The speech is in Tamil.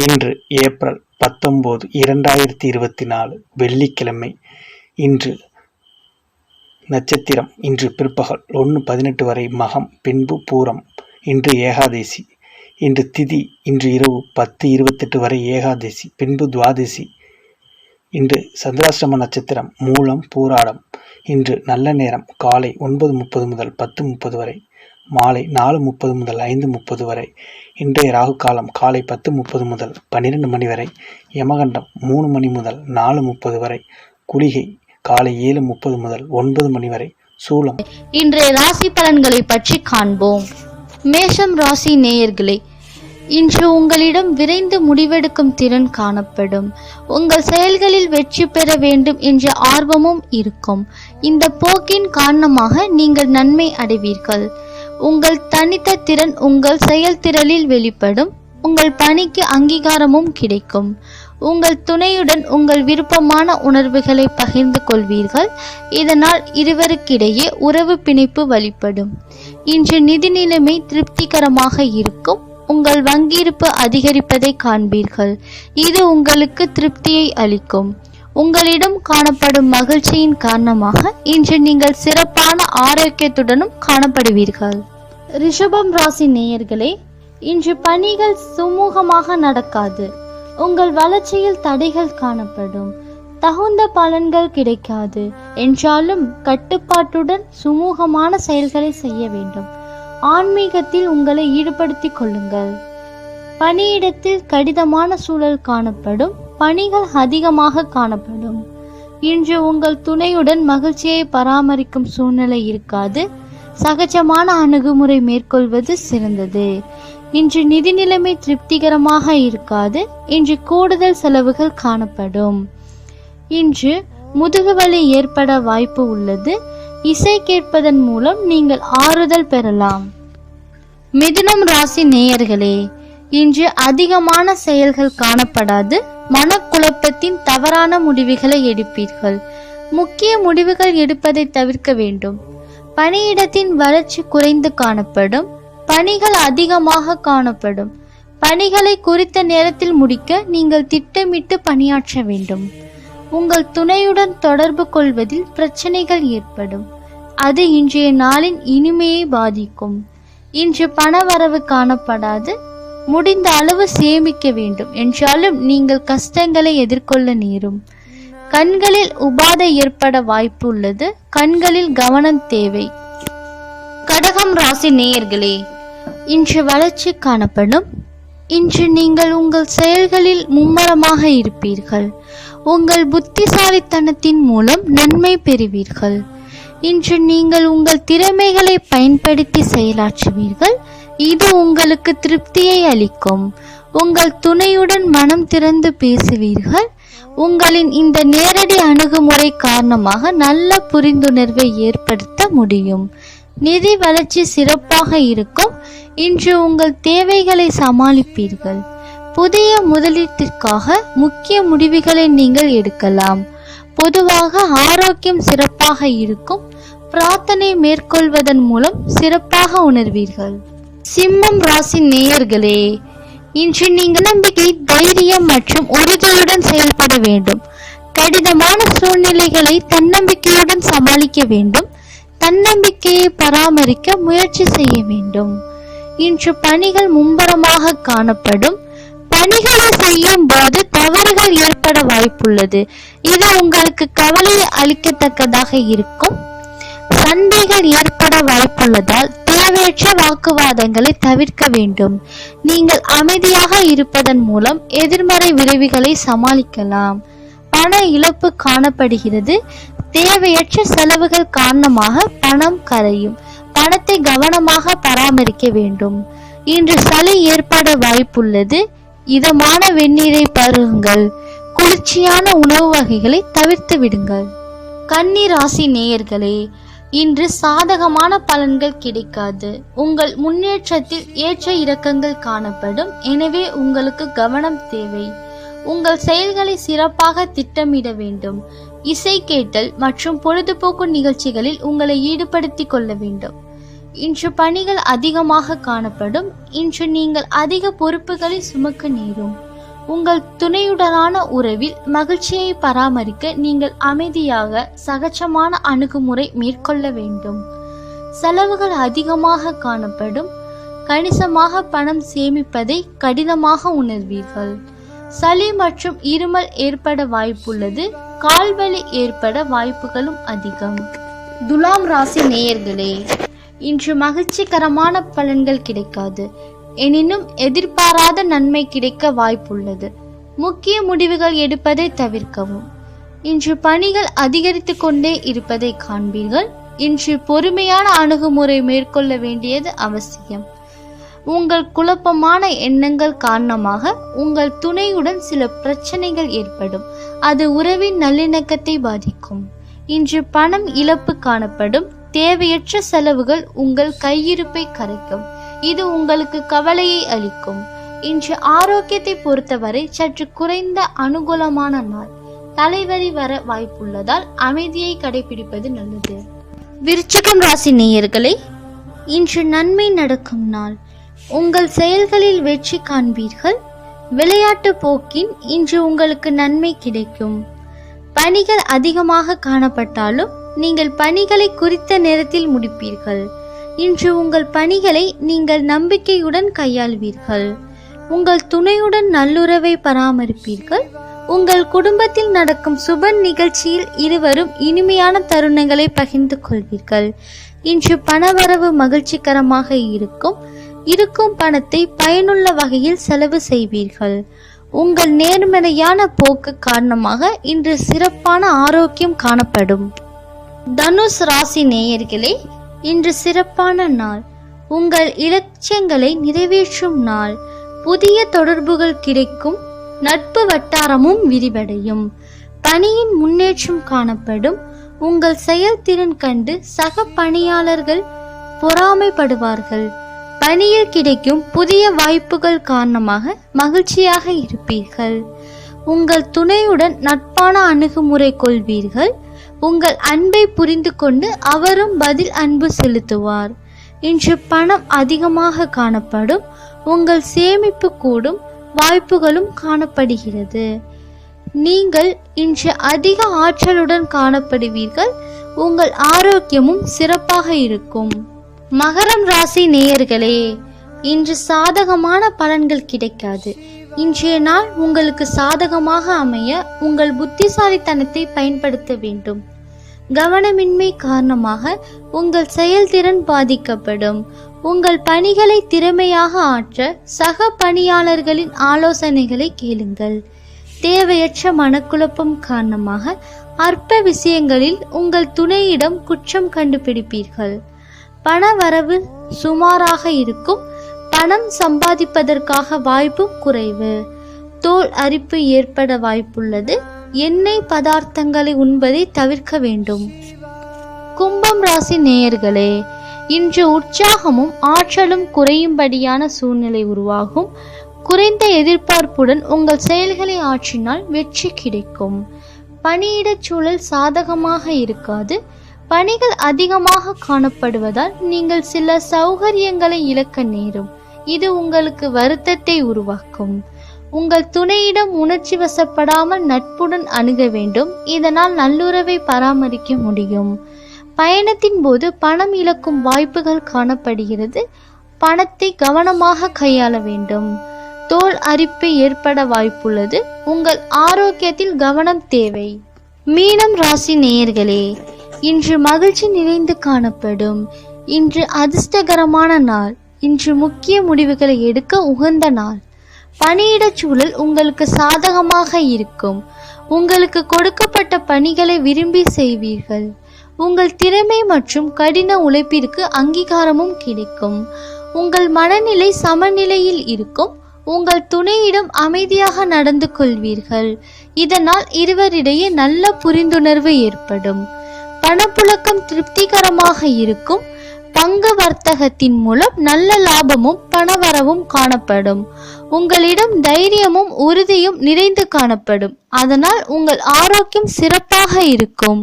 இன்று ஏப்ரல் 19, 2024 வெள்ளிக்கிழமை. இன்று நட்சத்திரம் இன்று பிற்பகல் 1:18 வரை மகம், பின்பு பூரம். இன்று ஏகாதசி. இன்று திதி இன்று இரவு 10:28 வரை ஏகாதசி, பின்பு துவாதசி. இன்று சந்திராஷ்டம நட்சத்திரம் மூலம், பூராடம். இன்று நல்ல நேரம் காலை 9:30 முதல் 10:30 வரை, மாலை 4:30 முதல் 5:30 வரை. இன்றைய ராகு காலம் காலை 10:30 முதல் 12 மணி வரை, யமகண்டம் 3 மணி முதல் 4:30 வரை, குளிகை காலை 7:30 முதல் 9 மணி வரை, சூலம். இன்றைய ராசி பலன்களை பற்றி காண்போம். மேஷம் ராசி நேயர்களே, இன்று உங்களிடம் விரைந்து முடிவெடுக்கும் திறன் காணப்படும். உங்கள் செயல்களில் வெற்றி பெற வேண்டும் என்ற ஆர்வமும் இருக்கும். இந்த போக்கின் காரணமாக நீங்கள் நன்மை அடைவீர்கள். உங்கள் தனித்த திறன் உங்கள் செயல்திறனில் வெளிப்படும். உங்கள் பணிக்கு அங்கீகாரமும் கிடைக்கும். உங்கள் துணையுடன் உங்கள் விருப்பமான உணர்வுகளை பகிர்ந்து கொள்வீர்கள். இதனால் இருவருக்கிடையே உறவு பிணைப்பு வலுப்படும். இன்று நிதி நிலைமை திருப்திகரமாக இருக்கும். உங்கள் வங்கியிருப்பு அதிகரிப்பதை காண்பீர்கள். இது உங்களுக்கு திருப்தியை அளிக்கும். உங்களிடம் காணப்படும் மகிழ்ச்சியின் காரணமாக இன்று நீங்கள் சிறப்பான ஆரோக்கியத்துடனும் காணப்படுவீர்கள். ரிஷபம் ராசி நேயர்களே, இன்று பணிகள் சுமூகமாக நடக்காது. உங்கள் வளர்ச்சியில் தடைகள் காணப்படும். தகுந்த பலன்கள் கிடைக்காது என்றாலும் கட்டுப்பாட்டுடன் சுமூகமான செயல்களை செய்ய வேண்டும். ஆன்மீகத்தில் உங்களை ஈடுபடுத்திக் கொள்ளுங்கள். பணியிடத்தில் கடினமான சூழல் காணப்படும். பணிகள் அதிகமாக காணப்படும். இன்று உங்கள் துணையுடன் மகிழ்ச்சியை பராமரிக்கும் சூழ்நிலை இருக்காது. சகஜமான அணுகுமுறை மேற்கொள்வது சிறந்தது. இன்று நிதி நிலைமை திருப்திகரமாக இருக்காது. இன்று கூடுதல் செலவுகள் காணப்படும். இன்று முதுகுவலி ஏற்பட வாய்ப்பு உள்ளது. இசை கேட்பதன் மூலம் நீங்கள் ஆறுதல் பெறலாம். மிதுனம் ராசி நேயர்களே, இன்று அதிகமான செயல்கள் காணப்படாது. மனக்குழப்பத்தின் தவறான முடிவுகளை எடுப்பீர்கள். முக்கிய முடிவுகள் எடுப்பதை தவிர்க்க வேண்டும். பணியிடத்தின் வளர்ச்சி குறைந்து காணப்படும். பணிகள் அதிகமாக காணப்படும். பணிகளை குறித்த நேரத்தில் முடிக்க நீங்கள் திட்டமிட்டு பணியாற்ற வேண்டும். உங்கள் துணையுடன் தொடர்பு கொள்வதில் பிரச்சனைகள் ஏற்படும். அது இன்றைய நாளின் இனிமையை பாதிக்கும். இன்று பணவரவு காணப்படாது. முடிந்த அளவு சேமிக்க வேண்டும் என்றாலும் நீங்கள் கஷ்டங்களை எதிர்கொள்ள நேரும். கண்களில் உபாதை ஏற்பட வாய்ப்பு உள்ளது. கண்களில் கவனம் தேவை. கடகம் ராசி நேயர்களே, இன்று வளர்ச்சி காணப்படும். இன்று நீங்கள் உங்கள் செயல்களில் மும்மரமாக இருப்பீர்கள். உங்கள் புத்திசாலித்தனத்தின் மூலம் நன்மை பெறுவீர்கள். இன்று நீங்கள் உங்கள் திறமைகளை பயன்படுத்தி செயலாற்றுவீர்கள். இது உங்களுக்கு திருப்தியை அளிக்கும். உங்கள் துணையுடன் மனம் திறந்து பேசுவீர்கள். உங்களின் இந்த நேரடி அணுகுமுறை காரணமாக நல்ல புரிந்துணர்வை ஏற்படுத்த முடியும். நிதி வளர்ச்சி சிறப்பாக இருக்கும். இன்று உங்கள் தேவைகளை சமாளிப்பீர்கள். புதிய முதலீட்டிற்காக முக்கிய முடிவுகளை நீங்கள் எடுக்கலாம். பொதுவாக ஆரோக்கியம் சிறப்பாக இருக்கும். பிரார்த்தனை மேற்கொள்வதன் மூலம் சிறப்பாக உணர்வீர்கள். சிம்மம் ராசி நேயர்களே, இன்று நீங்கள் நம்பிக்கை, தைரியம் மற்றும் உறுதியுடன் செயல்பட வேண்டும். கடினமான சூழ்நிலைகளை தன்னம்பிக்கையுடன் சமாளிக்க வேண்டும். தன்னம்பிக்கையை பராமரிக்க முயற்சி செய்ய வேண்டும். இன்று பணிகள் மும்பரமாக காணப்படும். பணிகளை செய்யும் போது தவறுகள் ஏற்பட வாய்ப்புள்ளது. இது உங்களுக்கு கவலையை அளிக்கத்தக்கதாக இருக்கும். சண்டைகள் ஏற்பட வாய்ப்புள்ளதால் தேவையற்ற வாக்குவாதங்களை தவிர்க்க வேண்டும். நீங்கள் அமைதியாக இருப்பதன் மூலம் எதிர்மறை விளைவுகளை சமாளிக்கலாம். பண இழப்பு காணப்படுகிறது. தேவையற்ற செலவுகள் காரணமாக பணம் கரையும். பணத்தை கவனமாக பராமரிக்க வேண்டும். இன்று சளி ஏற்பட வாய்ப்புள்ளது. இதமான வெந்நீரை பருகுங்கள். குளிர்ச்சியான உணவு வகைகளை தவிர்த்து விடுங்கள். கன்னி ராசி நேயர்களே, இன்று சாதகமான பலன்கள் கிடைக்காது. உங்கள் முன்னேற்றத்தில் ஏற்ற இறக்கங்கள் காணப்படும். எனவே உங்களுக்கு கவனம் தேவை. உங்கள் செயல்களை சிறப்பாக திட்டமிட வேண்டும். இசை கேட்டல் மற்றும் பொழுதுபோக்கு நிகழ்ச்சிகளில் உங்களை ஈடுபடுத்திக் கொள்ள வேண்டும். இன்று பணிகள் அதிகமாக காணப்படும். இன்று நீங்கள் அதிக பொறுப்புகளை சுமக்க நேரும். உங்கள் துணையுடனான உறவில் மகிழ்ச்சியை பராமரிக்க நீங்கள் அமைதியாக சகஜமான அணுகுமுறை மேற்கொள்ள வேண்டும். செலவுகள் அதிகமாக காணப்படும். கணிசமாக பணம் சேமிப்பதை கடினமாக உணர்வீர்கள். சளி மற்றும் இருமல் ஏற்பட வாய்ப்புள்ளது. கால்வலி ஏற்பட வாய்ப்புகளும் அதிகம். துலாம் ராசி நேயர்களே, இன்று மகிழ்ச்சிகரமான பலன்கள் கிடைக்காது. எனினும் எதிர்பாராத நன்மை கிடைக்க வாய்ப்புள்ளது. முக்கிய முடிவுகள் எடுப்பதை தவிர்க்கவும். இன்று பணிகள் அதிகரித்து கொண்டே இருப்பதை காண்பீர்கள். இன்று பொறுமையான அணுகுமுறை மேற்கொள்ள வேண்டியது அவசியம். உங்கள் குழப்பமான எண்ணங்கள் காரணமாக உங்கள் துணையுடன் சில பிரச்சனைகள் ஏற்படும். அது உறவின் நல்லிணக்கத்தை பாதிக்கும். இன்று பணம் இழப்பு காணப்படும். தேவையற்ற செலவுகள் உங்கள் கையிருப்பை கரைக்கும். இது உங்களுக்கு கவலையை அளிக்கும். இன்று ஆரோக்கியத்தை பொறுத்தவரை சற்று குறைந்த அனுகூலமான நாள். தலைவலி வர வாய்ப்புள்ளதால் அமைதியை கடைபிடிப்பது நல்லது. விருச்சிகம் ராசி நேயர்களே, இன்று நன்மை நடக்கும் நாள். உங்கள் செயல்களில் வெற்றி காண்பீர்கள். விளையாட்டு போக்கின் இன்று உங்களுக்கு நன்மை கிடைக்கும். பணிகள் அதிகமாக காணப்பட்டாலும் நீங்கள் பணிகளை குறித்த நேரத்தில் முடிப்பீர்கள். இன்று உங்கள் பணிகளை நீங்கள் நம்பிக்கையுடன் கையாள்வீர்கள். உங்கள் துணையுடன் நல்லுறவை பராமரிப்பீர்கள். உங்கள் குடும்பத்தில் நடக்கும் சுப நிகழ்ச்சியில் இருவரும் இனிமையான தருணங்களை பகிர்ந்து கொள்வீர்கள். இன்று பணவரவு மகிழ்ச்சிகரமாக இருக்கும் பணத்தை பயனுள்ள வகையில் செலவு செய்வீர்கள். உங்கள் நேர்மறையான போக்கு காரணமாக இன்று சிறப்பான ஆரோக்கியம் காணப்படும். தனுஷ் ராசி நேயர்களே, இன்று சிறப்பான நாள். உங்கள் இலட்சியங்களை நிறைவேற்றும் நாள். புதிய தொடர்புகள் கிடைக்கும். நட்பு வட்டாரமும் விரிவடையும். பணியின் முன்னேற்றம் காணப்படும். உங்கள் செயல்திறன் கண்டு சக பணியாளர்கள் பொறாமைப்படுவார்கள். பணியில் கிடைக்கும் புதிய வாய்ப்புகள் காரணமாக மகிழ்ச்சியாக இருப்பீர்கள். உங்கள் துணையுடன் நட்பான அணுகுமுறை கொள்வீர்கள். உங்கள் அன்பை புரிந்து கொண்டு அவரும் பதில் அன்பு செலுத்துவார். இன்று பணம் அதிகமாக காணப்படும். உங்கள் சேமிப்பு கூடும். வாய்ப்புகளும் காணப்படுகிறது. நீங்கள் இன்று அதிக ஆற்றலுடன் காணப்படுவீர்கள். உங்கள் ஆரோக்கியமும் சிறப்பாக இருக்கும். மகரம் ராசி நேயர்களே, இன்று சாதகமான பலன்கள் கிடைக்காது. இன்றைய நாள் உங்களுக்கு சாதகமாக அமைய உங்கள் புத்திசாலித்தனத்தை பயன்படுத்த வேண்டும். கவனமின்மை காரணமாக உங்கள் செயல்திறன் பாதிக்கப்படும். உங்கள் பணிகளை திறமையாக ஆற்ற சக பணியாளர்களின் ஆலோசனைகளை கேளுங்கள். தேவையற்ற மனக்குழப்பம் காரணமாக அற்ப விஷயங்களில் உங்கள் துணையிடம் குற்றம் கண்டுபிடிப்பீர்கள். பண வரவு சுமாராக இருக்கும். பணம் சம்பாதிப்பதற்காக வாய்ப்பும் குறைவு. தோல் அரிப்பு ஏற்பட வாய்ப்புள்ளது. எண்ணெய் பதார்த்தங்களை உண்பதை தவிர்க்க வேண்டும். கும்பம் ராசி நேயர்களே, இன்று உற்சாகமும் ஆற்றலும் குறையும்படியான சூழ்நிலை உருவாகும். குறைந்த எதிர்பார்ப்புடன் உங்கள் செயல்களை ஆற்றினால் வெற்றி கிடைக்கும். பணியிடச் சூழல் சாதகமாக இருக்காது. பணிகள் அதிகமாக காணப்படுவதால் நீங்கள் சில சௌகரியங்களை இழக்க நேரும். இது உங்களுக்கு வருத்தத்தை உருவாக்கும். உங்கள் துணையிடம் உணர்ச்சி வசப்படாமல் நட்புடன் அணுக வேண்டும். இதனால் நல்லுறவை பராமரிக்க முடியும். பயணத்தின் போது பணம் இழக்கும் வாய்ப்புகள் காணப்படுகிறது. பணத்தை கவனமாக கையாள வேண்டும். தோல் அரிப்பு ஏற்பட வாய்ப்புள்ளது. உங்கள் ஆரோக்கியத்தில் கவனம் தேவை. மீனம் ராசி நேயர்களே, இன்று மகிழ்ச்சி நிறைந்து காணப்படும். இன்று அதிர்ஷ்டகரமான நாள். இன்று முக்கிய முடிவுகளை எடுக்க உகந்த நாள். பணியிடச் சூழல் உங்களுக்கு சாதகமாக இருக்கும். உங்களுக்கு கொடுக்கப்பட்ட பணிகளை விரும்பி செய்வீர்கள். உங்கள் திறமை மற்றும் கடின உழைப்பிற்கு அங்கீகாரமும் கிடைக்கும். உங்கள் மனநிலை சமநிலையில் இருக்கும். உங்கள் துணையிடம் அமைதியாக நடந்து கொள்வீர்கள். இதனால் இருவரிடையே நல்ல புரிந்துணர்வு ஏற்படும். பணப்புழக்கம் திருப்திகரமாக இருக்கும். பங்கு வர்த்தகத்தின் மூலம் நல்ல லாபமும் பணவரவும் காணப்படும். உங்களிடம் தைரியமும் உறுதியும் நிறைந்து காணப்படும். அதனால் உங்கள் ஆரோக்கியம் சிறப்பாக இருக்கும்.